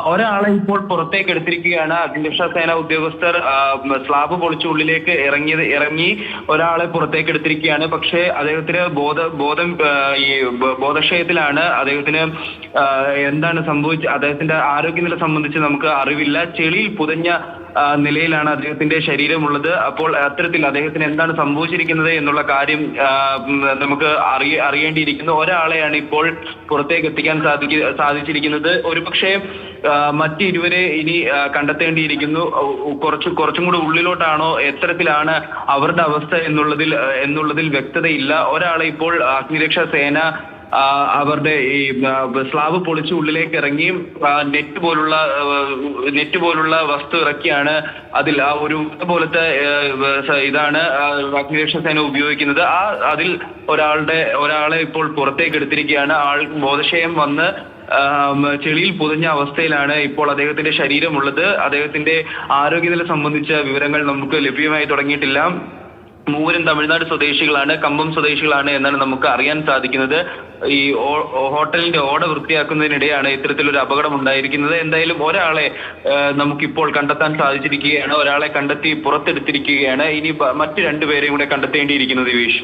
ഒരാളെ ഇപ്പോൾ പുറത്തേക്ക് എടുത്തിരിക്കുകയാണ്. അഗ്നിരക്ഷാ സേന ഉദ്യോഗസ്ഥർ സ്ലാബ് പൊളിച്ച് ഉള്ളിലേക്ക് ഇറങ്ങി ഒരാളെ പുറത്തേക്ക് എടുത്തിരിക്കുകയാണ്. പക്ഷേ അദ്ദേഹത്തിന് ബോധക്ഷയത്തിലാണ്. അദ്ദേഹത്തിന് എന്താണ് അദ്ദേഹത്തിന്റെ ആരോഗ്യനില സംബന്ധിച്ച് നമുക്ക് അറിവില്ല. ചെളിയിൽ പുതഞ്ഞ നിലയിലാണ് അദ്ദേഹത്തിന്റെ ശരീരമുള്ളത്. അപ്പോൾ അത്തരത്തിൽ അദ്ദേഹത്തിന് എന്താണ് സംഭവിച്ചിരിക്കുന്നത് എന്നുള്ള കാര്യം നമുക്ക് അറിയേണ്ടിയിരിക്കുന്നു. ഒരാളെയാണ് ഇപ്പോൾ പുറത്തേക്ക് എത്തിക്കാൻ സാധിച്ചിരിക്കുന്നത്. ഒരുപക്ഷെ മറ്റിരുവരെ ഇനി കണ്ടെത്തേണ്ടിയിരിക്കുന്നു. കുറച്ചും കൂടി ഉള്ളിലോട്ടാണോ, എത്തരത്തിലാണ് അവരുടെ അവസ്ഥ എന്നുള്ളതിൽ വ്യക്തതയില്ല. ഒരാളെ ഇപ്പോൾ അഗ്നിരക്ഷാ സേന അവരുടെ ഈ സ്ലാബ് പൊളിച്ച് ഉള്ളിലേക്ക് ഇറങ്ങി നെറ്റ് പോലുള്ള വസ്തു ഇറക്കിയാണ് അതിൽ ആ ഒരു പോലത്തെ ഇതാണ് അഗ്നിരക്ഷാ സേന ഉപയോഗിക്കുന്നത്. അതിൽ ഒരാളെ ഇപ്പോൾ പുറത്തേക്ക് എടുത്തിരിക്കുകയാണ്. ആൾ ബോധക്ഷയം വന്ന് ചെളിയിൽ പുതഞ്ഞ അവസ്ഥയിലാണ് ഇപ്പോൾ അദ്ദേഹത്തിന്റെ ശരീരമുള്ളത്. അദ്ദേഹത്തിന്റെ ആരോഗ്യനില സംബന്ധിച്ച വിവരങ്ങൾ നമുക്ക് ലഭ്യമായി തുടങ്ങിയിട്ടില്ല. മൂവരും തമിഴ്നാട് സ്വദേശികളാണ്, കമ്പം സ്വദേശികളാണ് എന്നാണ് നമുക്ക് അറിയാൻ സാധിക്കുന്നത്. ഈ ഹോട്ടലിന്റെ ഓട വൃത്തിയാക്കുന്നതിനിടെയാണ് ഇത്തരത്തിലൊരു അപകടം ഉണ്ടായിരിക്കുന്നത്. എന്തായാലും ഒരാളെ നമുക്കിപ്പോൾ കണ്ടെത്താൻ സാധിച്ചിരിക്കുകയാണ്. ഒരാളെ കണ്ടെത്തി പുറത്തെടുത്തിരിക്കുകയാണ്. ഇനി മറ്റു രണ്ടുപേരെയും കൂടെ കണ്ടെത്തേണ്ടിയിരിക്കുന്നു ദിവേഷ്.